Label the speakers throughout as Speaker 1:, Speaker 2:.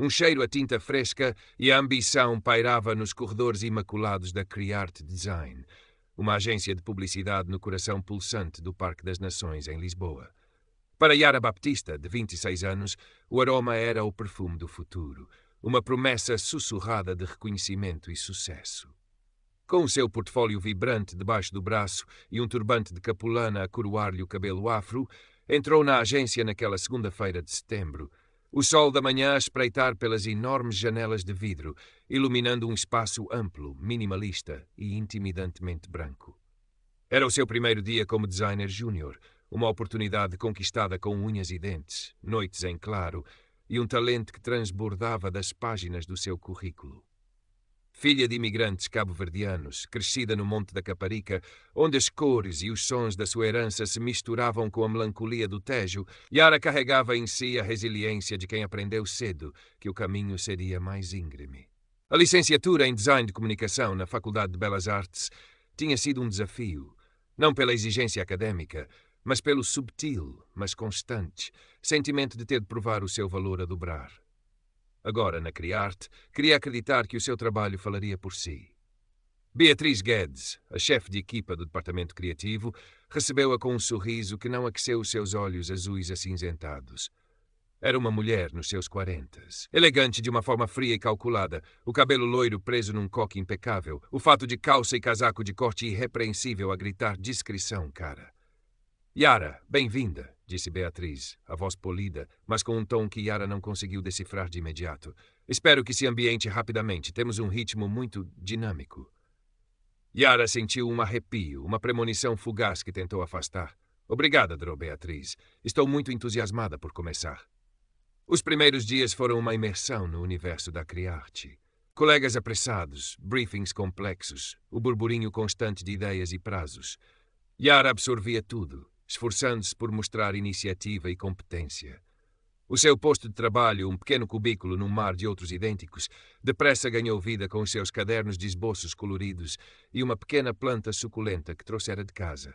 Speaker 1: Um cheiro a tinta fresca e a ambição pairava nos corredores imaculados da Criarte Design, uma agência de publicidade no coração pulsante do Parque das Nações, em Lisboa. Para Yara Baptista, de 26 anos, o aroma era o perfume do futuro, uma promessa sussurrada de reconhecimento e sucesso. Com o seu portfólio vibrante debaixo do braço e um turbante de capulana a coroar-lhe o cabelo afro, entrou na agência naquela segunda-feira de setembro, o sol da manhã a espreitar pelas enormes janelas de vidro, iluminando um espaço amplo, minimalista e intimidantemente branco. Era o seu primeiro dia como designer júnior, uma oportunidade conquistada com unhas e dentes, noites em claro e um talento que transbordava das páginas do seu currículo. Filha de imigrantes cabo-verdianos, crescida no Monte da Caparica, onde as cores e os sons da sua herança se misturavam com a melancolia do Tejo, Yara carregava em si a resiliência de quem aprendeu cedo que o caminho seria mais íngreme. A licenciatura em Design de Comunicação na Faculdade de Belas Artes tinha sido um desafio, não pela exigência académica, mas pelo subtil, mas constante, sentimento de ter de provar o seu valor a dobrar. Agora, na Criarte, queria acreditar que o seu trabalho falaria por si. Beatriz Guedes, a chefe de equipa do departamento criativo, recebeu-a com um sorriso que não aqueceu os seus olhos azuis acinzentados. Era uma mulher nos seus 40s, elegante de uma forma fria e calculada, o cabelo loiro preso num coque impecável, o fato de calça e casaco de corte irrepreensível a gritar discrição, cara. Yara, bem-vinda, disse Beatriz, a voz polida, mas com um tom que Yara não conseguiu decifrar de imediato. Espero que se ambiente rapidamente. Temos um ritmo muito dinâmico. Yara sentiu um arrepio, uma premonição fugaz que tentou afastar. Obrigada, Dro Beatriz. Estou muito entusiasmada por começar. Os primeiros dias foram uma imersão no universo da Criarte. Colegas apressados, briefings complexos, o burburinho constante de ideias e prazos. Yara absorvia tudo, esforçando-se por mostrar iniciativa e competência. O seu posto de trabalho, um pequeno cubículo num mar de outros idênticos, depressa ganhou vida com os seus cadernos de esboços coloridos e uma pequena planta suculenta que trouxera de casa.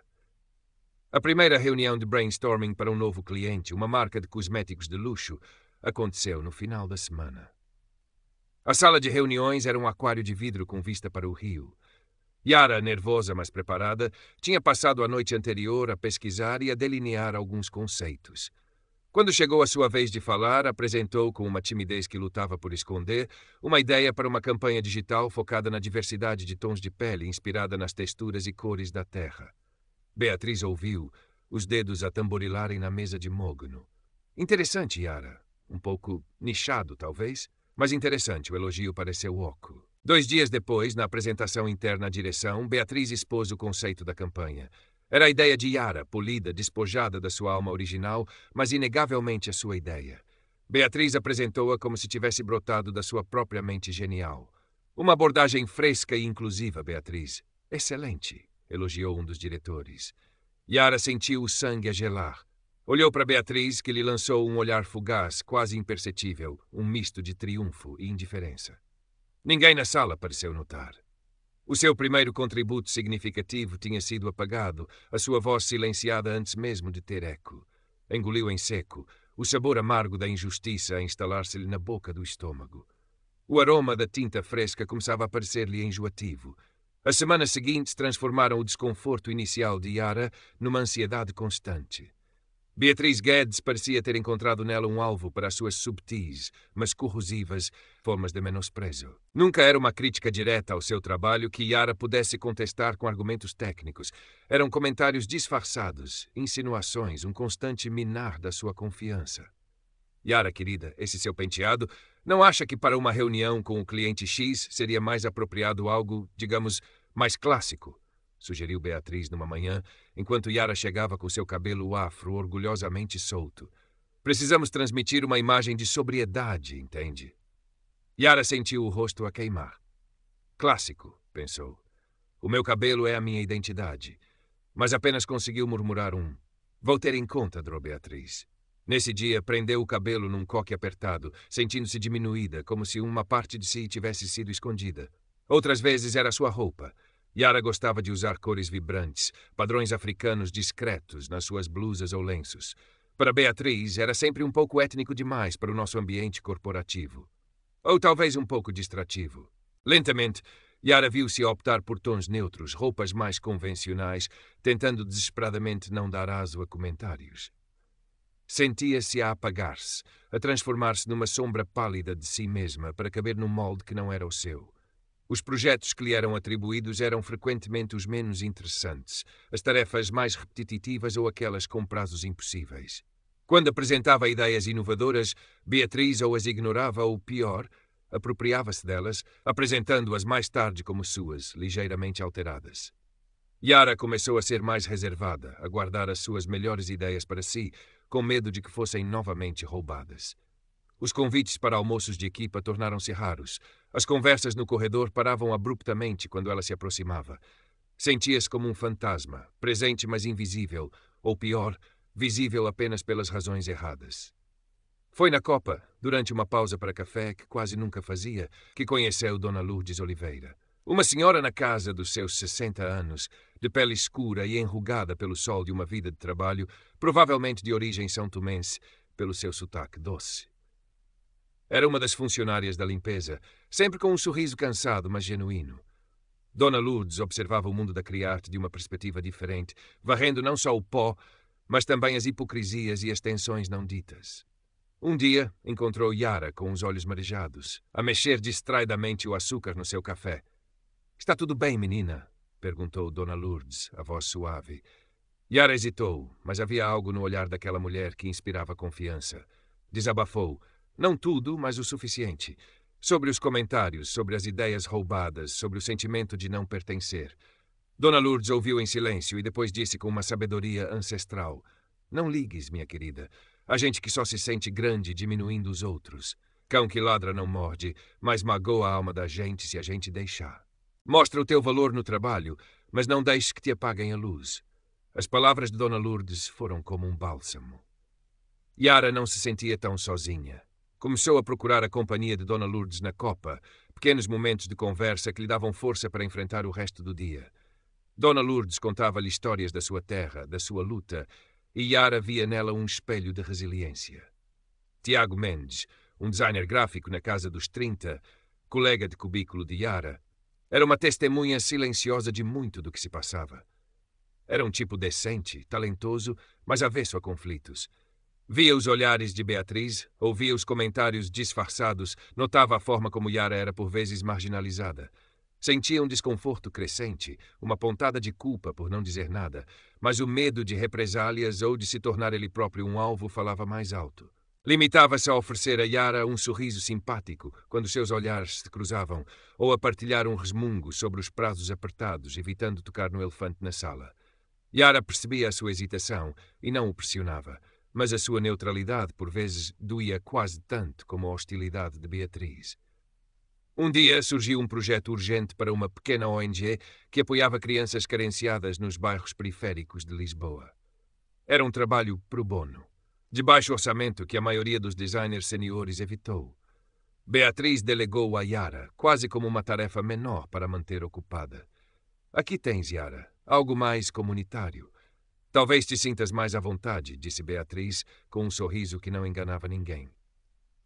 Speaker 1: A primeira reunião de brainstorming para um novo cliente, uma marca de cosméticos de luxo, aconteceu no final da semana. A sala de reuniões era um aquário de vidro com vista para o rio. Yara, nervosa mas preparada, tinha passado a noite anterior a pesquisar e a delinear alguns conceitos. Quando chegou a sua vez de falar, apresentou, com uma timidez que lutava por esconder, uma ideia para uma campanha digital focada na diversidade de tons de pele, inspirada nas texturas e cores da terra. Beatriz ouviu, os dedos a tamborilarem na mesa de mogno. Interessante, Yara. Um pouco nichado, talvez, mas interessante, o elogio pareceu oco. 2 dias depois, na apresentação interna à direção, Beatriz expôs o conceito da campanha. Era a ideia de Yara, polida, despojada da sua alma original, mas inegavelmente a sua ideia. Beatriz apresentou-a como se tivesse brotado da sua própria mente genial. Uma abordagem fresca e inclusiva, Beatriz. Excelente, elogiou um dos diretores. Yara sentiu o sangue a gelar. Olhou para Beatriz, que lhe lançou um olhar fugaz, quase imperceptível, um misto de triunfo e indiferença. Ninguém na sala pareceu notar. O seu primeiro contributo significativo tinha sido apagado, a sua voz silenciada antes mesmo de ter eco. Engoliu em seco, o sabor amargo da injustiça a instalar-se-lhe na boca do estômago. O aroma da tinta fresca começava a parecer-lhe enjoativo. As semanas seguintes transformaram o desconforto inicial de Yara numa ansiedade constante. Beatriz Guedes parecia ter encontrado nela um alvo para as suas subtis, mas corrosivas, formas de menosprezo. Nunca era uma crítica direta ao seu trabalho que Yara pudesse contestar com argumentos técnicos. Eram comentários disfarçados, insinuações, um constante minar da sua confiança. Yara, querida, esse seu penteado, não acha que para uma reunião com o cliente X seria mais apropriado algo, digamos, mais clássico? Sugeriu Beatriz numa manhã, enquanto Yara chegava com seu cabelo afro orgulhosamente solto. Precisamos transmitir uma imagem de sobriedade, entende? Yara sentiu o rosto a queimar. Clássico, pensou. O meu cabelo é a minha identidade. Mas apenas conseguiu murmurar um: vou ter em conta, Dro Beatriz. Nesse dia, prendeu o cabelo num coque apertado, sentindo-se diminuída, como se uma parte de si tivesse sido escondida. Outras vezes era sua roupa. Yara gostava de usar cores vibrantes, padrões africanos discretos nas suas blusas ou lenços. Para Beatriz, era sempre um pouco étnico demais para o nosso ambiente corporativo. Ou talvez um pouco distrativo. Lentamente, Yara viu-se a optar por tons neutros, roupas mais convencionais, tentando desesperadamente não dar aso a comentários. Sentia-se a apagar-se, a transformar-se numa sombra pálida de si mesma para caber num molde que não era o seu. Os projetos que lhe eram atribuídos eram frequentemente os menos interessantes, as tarefas mais repetitivas ou aquelas com prazos impossíveis. Quando apresentava ideias inovadoras, Beatriz ou as ignorava ou, pior, apropriava-se delas, apresentando-as mais tarde como suas, ligeiramente alteradas. Yara começou a ser mais reservada, a guardar as suas melhores ideias para si, com medo de que fossem novamente roubadas. Os convites para almoços de equipa tornaram-se raros. As conversas no corredor paravam abruptamente quando ela se aproximava. Sentia-se como um fantasma, presente mas invisível, ou pior, visível apenas pelas razões erradas. Foi na Copa, durante uma pausa para café que quase nunca fazia, que conheceu Dona Lourdes Oliveira. Uma senhora na casa dos seus 60 anos, de pele escura e enrugada pelo sol de uma vida de trabalho, provavelmente de origem são-tomense, pelo seu sotaque doce. Era uma das funcionárias da limpeza, sempre com um sorriso cansado, mas genuíno. Dona Lourdes observava o mundo da Criarte de uma perspectiva diferente, varrendo não só o pó, mas também as hipocrisias e as tensões não ditas. Um dia, encontrou Yara com os olhos marejados, a mexer distraidamente o açúcar no seu café. — Está tudo bem, menina? Perguntou Dona Lourdes, a voz suave. Yara hesitou, mas havia algo no olhar daquela mulher que inspirava confiança. Desabafou. Não tudo, mas o suficiente. Sobre os comentários, sobre as ideias roubadas, sobre o sentimento de não pertencer. Dona Lourdes ouviu em silêncio e depois disse com uma sabedoria ancestral. Não ligues, minha querida. Há gente que só se sente grande diminuindo os outros. Cão que ladra não morde, mas magoa a alma da gente se a gente deixar. Mostra o teu valor no trabalho, mas não deixes que te apaguem a luz. As palavras de Dona Lourdes foram como um bálsamo. Yara não se sentia tão sozinha. Começou a procurar a companhia de Dona Lourdes na Copa, pequenos momentos de conversa que lhe davam força para enfrentar o resto do dia. Dona Lourdes contava-lhe histórias da sua terra, da sua luta, e Yara via nela um espelho de resiliência. Tiago Mendes, um designer gráfico na casa dos 30, colega de cubículo de Yara, era uma testemunha silenciosa de muito do que se passava. Era um tipo decente, talentoso, mas avesso a conflitos. Via os olhares de Beatriz, ouvia os comentários disfarçados, notava a forma como Yara era por vezes marginalizada. Sentia um desconforto crescente, uma pontada de culpa por não dizer nada, mas o medo de represálias ou de se tornar ele próprio um alvo falava mais alto. Limitava-se a oferecer a Yara um sorriso simpático quando seus olhares se cruzavam, ou a partilhar um resmungo sobre os prazos apertados, evitando tocar no elefante na sala. Yara percebia a sua hesitação e não o pressionava, mas a sua neutralidade por vezes doía quase tanto como a hostilidade de Beatriz. Um dia surgiu um projeto urgente para uma pequena ONG que apoiava crianças carenciadas nos bairros periféricos de Lisboa. Era um trabalho pro bono, de baixo orçamento que a maioria dos designers seniores evitou. Beatriz delegou a Yara, quase como uma tarefa menor para manter ocupada. Aqui tens, Yara, algo mais comunitário. Talvez te sintas mais à vontade, disse Beatriz, com um sorriso que não enganava ninguém.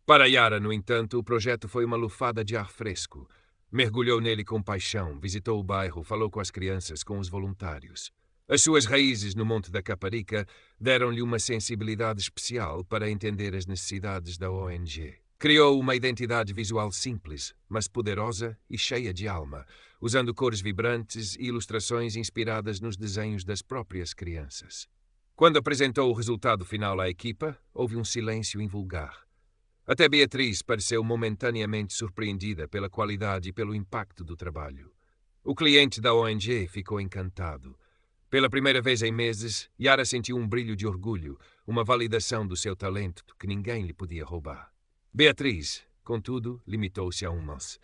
Speaker 1: Para Yara, no entanto, o projeto foi uma lufada de ar fresco. Mergulhou nele com paixão, visitou o bairro, falou com as crianças, com os voluntários. As suas raízes no Monte da Caparica deram-lhe uma sensibilidade especial para entender as necessidades da ONG. Criou uma identidade visual simples, mas poderosa e cheia de alma, usando cores vibrantes e ilustrações inspiradas nos desenhos das próprias crianças. Quando apresentou o resultado final à equipa, houve um silêncio invulgar. Até Beatriz pareceu momentaneamente surpreendida pela qualidade e pelo impacto do trabalho. O cliente da ONG ficou encantado. Pela primeira vez em meses, Yara sentiu um brilho de orgulho, uma validação do seu talento que ninguém lhe podia roubar. Beatriz, contudo, limitou-se a um mas.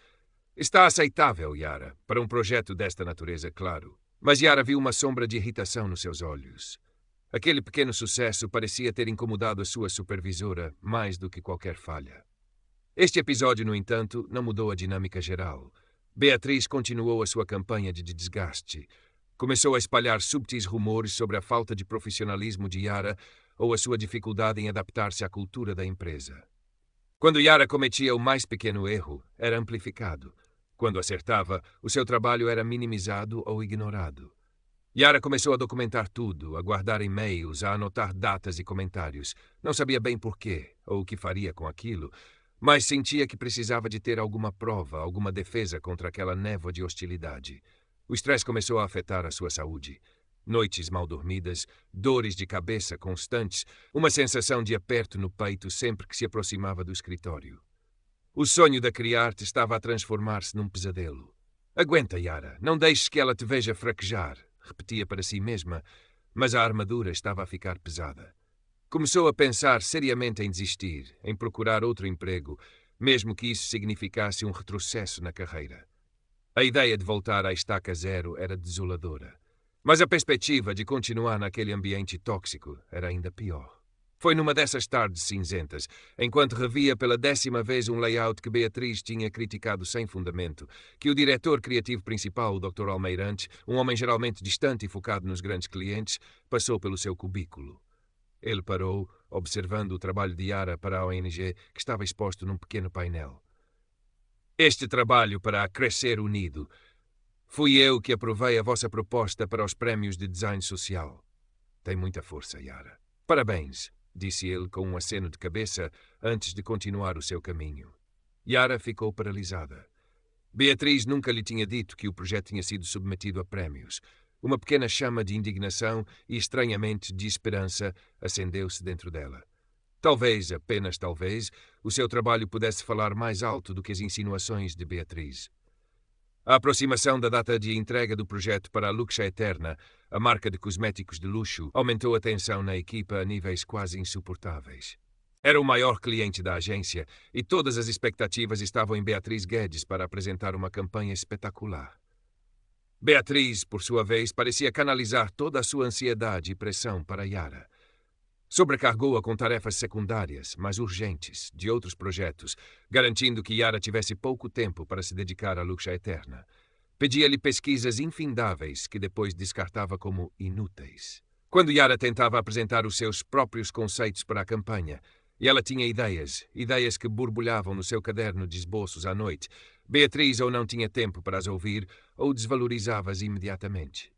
Speaker 1: Está aceitável, Yara, para um projeto desta natureza, claro. Mas Yara viu uma sombra de irritação nos seus olhos. Aquele pequeno sucesso parecia ter incomodado a sua supervisora mais do que qualquer falha. Este episódio, no entanto, não mudou a dinâmica geral. Beatriz continuou a sua campanha de desgaste. Começou a espalhar subtis rumores sobre a falta de profissionalismo de Yara ou a sua dificuldade em adaptar-se à cultura da empresa. Quando Yara cometia o mais pequeno erro, era amplificado. Quando acertava, o seu trabalho era minimizado ou ignorado. Yara começou a documentar tudo, a guardar e-mails, a anotar datas e comentários. Não sabia bem porquê ou o que faria com aquilo, mas sentia que precisava de ter alguma prova, alguma defesa contra aquela névoa de hostilidade. O estresse começou a afetar a sua saúde. Noites mal dormidas, dores de cabeça constantes, uma sensação de aperto no peito sempre que se aproximava do escritório. O sonho da Criarte estava a transformar-se num pesadelo. Aguenta, Yara, não deixes que ela te veja fraquejar, repetia para si mesma, mas a armadura estava a ficar pesada. Começou a pensar seriamente em desistir, em procurar outro emprego, mesmo que isso significasse um retrocesso na carreira. A ideia de voltar à estaca zero era desoladora, mas a perspectiva de continuar naquele ambiente tóxico era ainda pior. Foi numa dessas tardes cinzentas, enquanto revia pela 10ª vez um layout que Beatriz tinha criticado sem fundamento, que o diretor criativo principal, o Dr. Almeirante, um homem geralmente distante e focado nos grandes clientes, passou pelo seu cubículo. Ele parou, observando o trabalho de Yara para a ONG, que estava exposto num pequeno painel. Este trabalho para a Crescer Unido. Fui eu que aprovei a vossa proposta para os prémios de design social. Tem muita força, Yara. Parabéns, disse ele com um aceno de cabeça antes de continuar o seu caminho. Yara ficou paralisada. Beatriz nunca lhe tinha dito que o projeto tinha sido submetido a prémios. Uma pequena chama de indignação e, estranhamente, de esperança acendeu-se dentro dela. Talvez, apenas talvez, o seu trabalho pudesse falar mais alto do que as insinuações de Beatriz. A aproximação da data de entrega do projeto para a Luxia Eterna, a marca de cosméticos de luxo, aumentou a tensão na equipa a níveis quase insuportáveis. Era o maior cliente da agência e todas as expectativas estavam em Beatriz Guedes para apresentar uma campanha espetacular. Beatriz, por sua vez, parecia canalizar toda a sua ansiedade e pressão para Yara. Sobrecargou-a com tarefas secundárias, mas urgentes, de outros projetos, garantindo que Yara tivesse pouco tempo para se dedicar à Luxia Eterna. Pedia-lhe pesquisas infindáveis que depois descartava como inúteis. Quando Yara tentava apresentar os seus próprios conceitos para a campanha, e ela tinha ideias que borbulhavam no seu caderno de esboços à noite, Beatriz ou não tinha tempo para as ouvir ou desvalorizava-as imediatamente.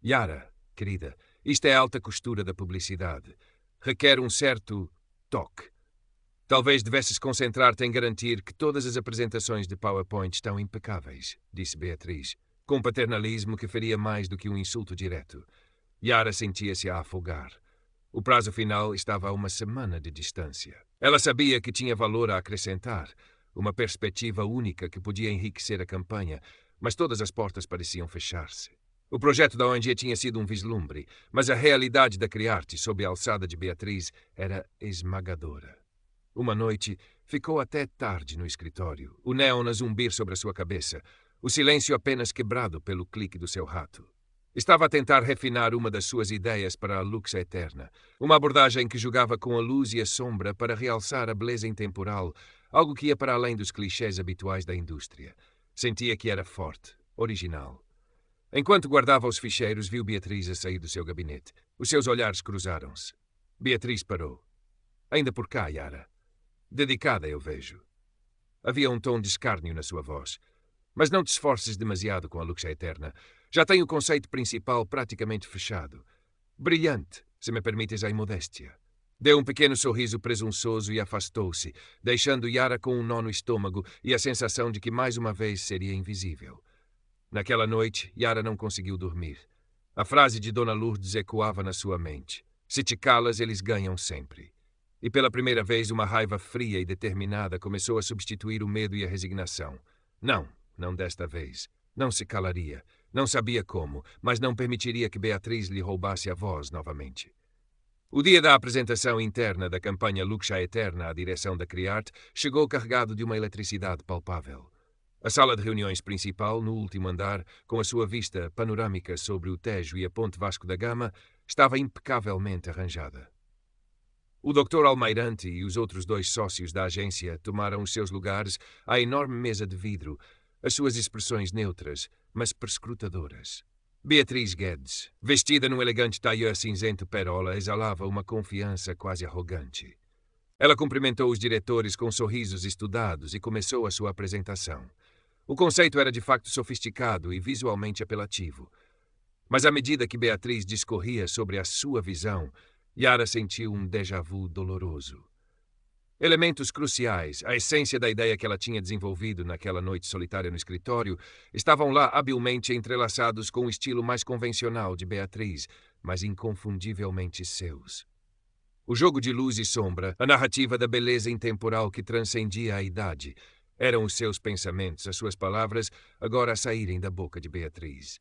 Speaker 1: Yara, querida, isto é a alta costura da publicidade. Requer um certo toque. Talvez devesses concentrar-te em garantir que todas as apresentações de PowerPoint estão impecáveis, disse Beatriz, com paternalismo que faria mais do que um insulto direto. Yara sentia-se a afogar. O prazo final estava a uma semana de distância. Ela sabia que tinha valor a acrescentar, uma perspectiva única que podia enriquecer a campanha, mas todas as portas pareciam fechar-se. O projeto da ONG tinha sido um vislumbre, mas a realidade da Criarte, sob a alçada de Beatriz, era esmagadora. Uma noite, ficou até tarde no escritório, o néon a zumbir sobre a sua cabeça, o silêncio apenas quebrado pelo clique do seu rato. Estava a tentar refinar uma das suas ideias para a Luxia Eterna, uma abordagem que jogava com a luz e a sombra para realçar a beleza intemporal, algo que ia para além dos clichês habituais da indústria. Sentia que era forte, original. Enquanto guardava os ficheiros, viu Beatriz a sair do seu gabinete. Os seus olhares cruzaram-se. Beatriz parou. Ainda por cá, Yara. Dedicada, eu vejo. Havia um tom de escárnio na sua voz. Mas não te esforces demasiado com a Luxia Eterna. Já tenho o conceito principal praticamente fechado. Brilhante, se me permites a imodéstia. Deu um pequeno sorriso presunçoso e afastou-se, deixando Yara com um nó no estômago e a sensação de que mais uma vez seria invisível. Naquela noite, Yara não conseguiu dormir. A frase de Dona Lourdes ecoava na sua mente. Se te calas, eles ganham sempre. E pela primeira vez, uma raiva fria e determinada começou a substituir o medo e a resignação. Não desta vez. Não se calaria. Não sabia como, mas não permitiria que Beatriz lhe roubasse a voz novamente. O dia da apresentação interna da campanha Luxia Eterna à direção da Criarte chegou carregado de uma eletricidade palpável. A sala de reuniões principal, no último andar, com a sua vista panorâmica sobre o Tejo e a Ponte Vasco da Gama, estava impecavelmente arranjada. O Dr. Almeirante e os outros 2 sócios da agência tomaram os seus lugares à enorme mesa de vidro, as suas expressões neutras, mas perscrutadoras. Beatriz Guedes, vestida num elegante tailleur cinzento perola, exalava uma confiança quase arrogante. Ela cumprimentou os diretores com sorrisos estudados e começou a sua apresentação. O conceito era de facto sofisticado e visualmente apelativo. Mas à medida que Beatriz discorria sobre a sua visão, Yara sentiu um déjà-vu doloroso. Elementos cruciais, a essência da ideia que ela tinha desenvolvido naquela noite solitária no escritório, estavam lá habilmente entrelaçados com o estilo mais convencional de Beatriz, mas inconfundivelmente seus. O jogo de luz e sombra, a narrativa da beleza intemporal que transcendia a idade, eram os seus pensamentos, as suas palavras, agora a saírem da boca de Beatriz.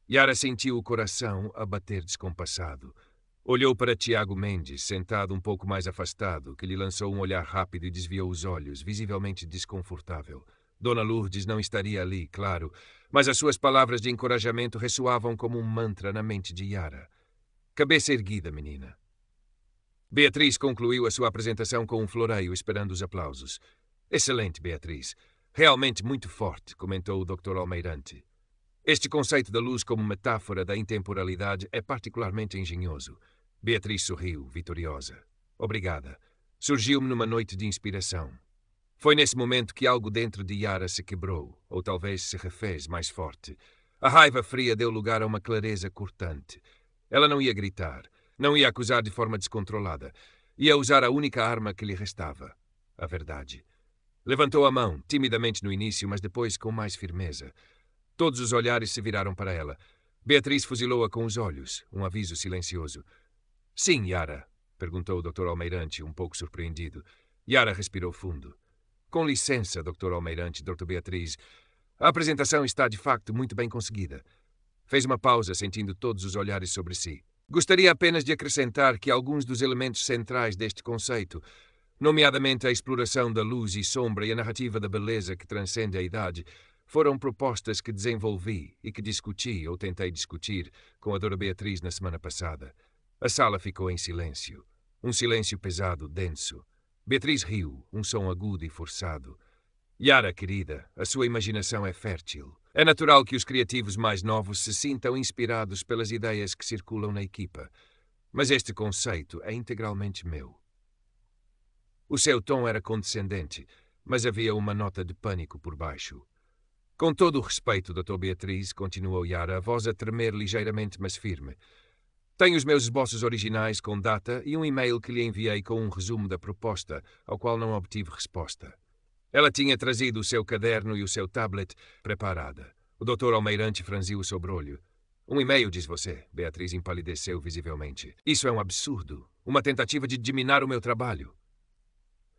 Speaker 1: Yara sentiu o coração a bater descompassado. Olhou para Tiago Mendes, sentado um pouco mais afastado, que lhe lançou um olhar rápido e desviou os olhos, visivelmente desconfortável. Dona Lourdes não estaria ali, claro, mas as suas palavras de encorajamento ressoavam como um mantra na mente de Yara. Cabeça erguida, menina. Beatriz concluiu a sua apresentação com um floreio, esperando os aplausos. Excelente, Beatriz. Realmente muito forte, comentou o Dr. Almeirante. Este conceito da luz como metáfora da intemporalidade é particularmente engenhoso. Beatriz sorriu, vitoriosa. Obrigada. Surgiu-me numa noite de inspiração. Foi nesse momento que algo dentro de Yara se quebrou, ou talvez se refez mais forte. A raiva fria deu lugar a uma clareza cortante. Ela não ia gritar, não ia acusar de forma descontrolada. Ia usar a única arma que lhe restava, a verdade. Levantou a mão, timidamente no início, mas depois com mais firmeza. Todos os olhares se viraram para ela. Beatriz fuzilou-a com os olhos, um aviso silencioso. Sim, Yara, perguntou o Dr. Almeirante, um pouco surpreendido. Yara respirou fundo. Com licença, Dr. Almeirante, Dr. Beatriz. A apresentação está, de facto, muito bem conseguida. Fez uma pausa, sentindo todos os olhares sobre si. Gostaria apenas de acrescentar que alguns dos elementos centrais deste conceito, nomeadamente a exploração da luz e sombra e a narrativa da beleza que transcende a idade, foram propostas que desenvolvi e que discuti, ou tentei discutir, com a Dra. Beatriz na semana passada. A sala ficou em silêncio. Um silêncio pesado, denso. Beatriz riu, um som agudo e forçado. Yara, querida, a sua imaginação é fértil. É natural que os criativos mais novos se sintam inspirados pelas ideias que circulam na equipa. Mas este conceito é integralmente meu. O seu tom era condescendente, mas havia uma nota de pânico por baixo. Com todo o respeito, Dr. Beatriz, continuou Yara, a voz a tremer ligeiramente, mas firme. Tenho os meus esboços originais com data e um e-mail que lhe enviei com um resumo da proposta, ao qual não obtive resposta. Ela tinha trazido o seu caderno e o seu tablet preparada. O Dr. Almeirante franziu o sobrolho. Um e-mail, diz você. Beatriz empalideceu visivelmente. Isso é um absurdo. Uma tentativa de diminar o meu trabalho.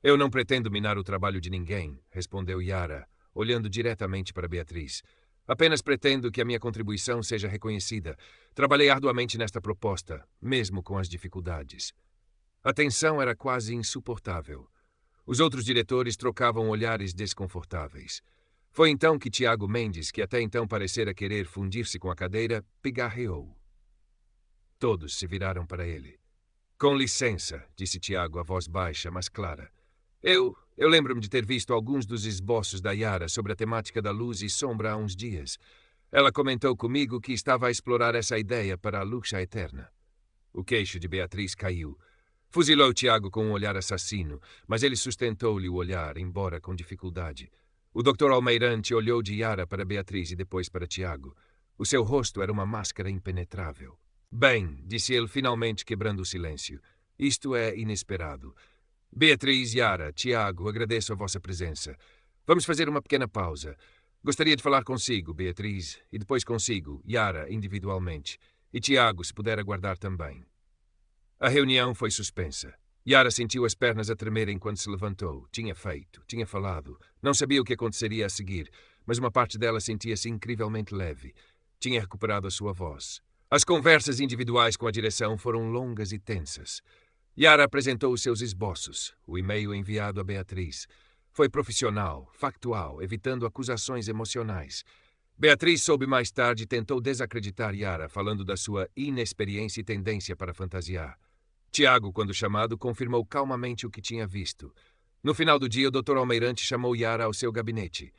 Speaker 1: Eu não pretendo minar o trabalho de ninguém, respondeu Yara, olhando diretamente para Beatriz. Apenas pretendo que a minha contribuição seja reconhecida. Trabalhei arduamente nesta proposta, mesmo com as dificuldades. A tensão era quase insuportável. Os outros diretores trocavam olhares desconfortáveis. Foi então que Tiago Mendes, que até então parecera querer fundir-se com a cadeira, pigarreou. Todos se viraram para ele. Com licença, disse Tiago, a voz baixa, mas clara. Eu lembro-me de ter visto alguns dos esboços da Yara sobre a temática da luz e sombra há uns dias. Ela comentou comigo que estava a explorar essa ideia para a Luxa Eterna. O queixo de Beatriz caiu. Fuzilou Tiago com um olhar assassino, mas ele sustentou-lhe o olhar, embora com dificuldade. O Dr. Almeirante olhou de Yara para Beatriz e depois para Tiago. O seu rosto era uma máscara impenetrável. Bem, disse ele, finalmente quebrando o silêncio. Isto é inesperado. Beatriz, Yara, Tiago, agradeço a vossa presença. Vamos fazer uma pequena pausa. Gostaria de falar consigo, Beatriz, e depois consigo, Yara, individualmente. E Tiago, se puder aguardar também. A reunião foi suspensa. Yara sentiu as pernas a tremer enquanto se levantou. Tinha feito, tinha falado. Não sabia o que aconteceria a seguir, mas uma parte dela sentia-se incrivelmente leve. Tinha recuperado a sua voz. As conversas individuais com a direção foram longas e tensas. Yara apresentou os seus esboços, o e-mail enviado a Beatriz. Foi profissional, factual, evitando acusações emocionais. Beatriz soube mais tarde e tentou desacreditar Yara, falando da sua inexperiência e tendência para fantasiar. Tiago, quando chamado, confirmou calmamente o que tinha visto. No final do dia, o Dr. Almeirante chamou Yara ao seu gabinete.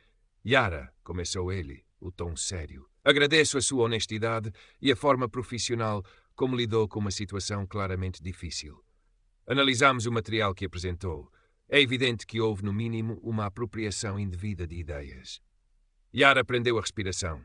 Speaker 1: Yara, começou ele, o tom sério. Agradeço a sua honestidade e a forma profissional como lidou com uma situação claramente difícil. Analisámos o material que apresentou. É evidente que houve, no mínimo, uma apropriação indevida de ideias. Yara prendeu a respiração.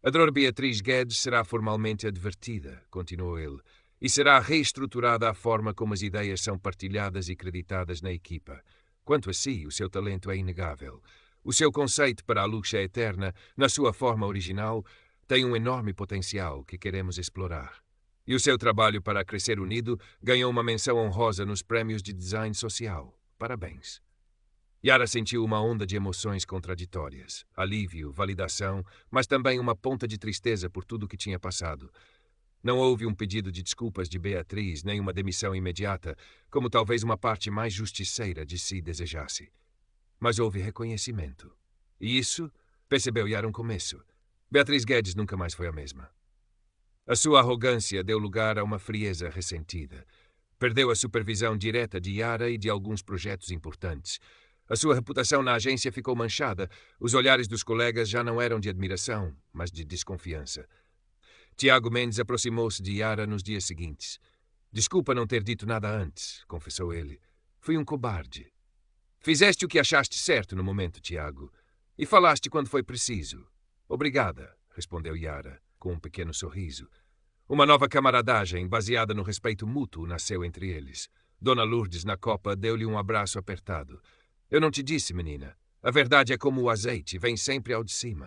Speaker 1: A Dr. Beatriz Guedes será formalmente advertida, continuou ele, e será reestruturada a forma como as ideias são partilhadas e creditadas na equipa. Quanto a si, o seu talento é inegável. O seu conceito para a luxa eterna, na sua forma original, tem um enorme potencial que queremos explorar. E o seu trabalho para Crescer Unido ganhou uma menção honrosa nos prémios de design social. Parabéns. Yara sentiu uma onda de emoções contraditórias. Alívio, validação, mas também uma ponta de tristeza por tudo o que tinha passado. Não houve um pedido de desculpas de Beatriz, nem uma demissão imediata, como talvez uma parte mais justiceira de si desejasse. Mas houve reconhecimento. E isso, percebeu Yara, um começo. Beatriz Guedes nunca mais foi a mesma. A sua arrogância deu lugar a uma frieza ressentida. Perdeu a supervisão direta de Yara e de alguns projetos importantes. A sua reputação na agência ficou manchada. Os olhares dos colegas já não eram de admiração, mas de desconfiança. Tiago Mendes aproximou-se de Yara nos dias seguintes. Desculpa não ter dito nada antes, confessou ele. Fui um cobarde. Fizeste o que achaste certo no momento, Tiago. E falaste quando foi preciso. Obrigada, respondeu Yara, com um pequeno sorriso. Uma nova camaradagem, baseada no respeito mútuo, nasceu entre eles. Dona Lourdes, na copa, deu-lhe um abraço apertado. Eu não te disse, menina. A verdade é como o azeite, vem sempre ao de cima.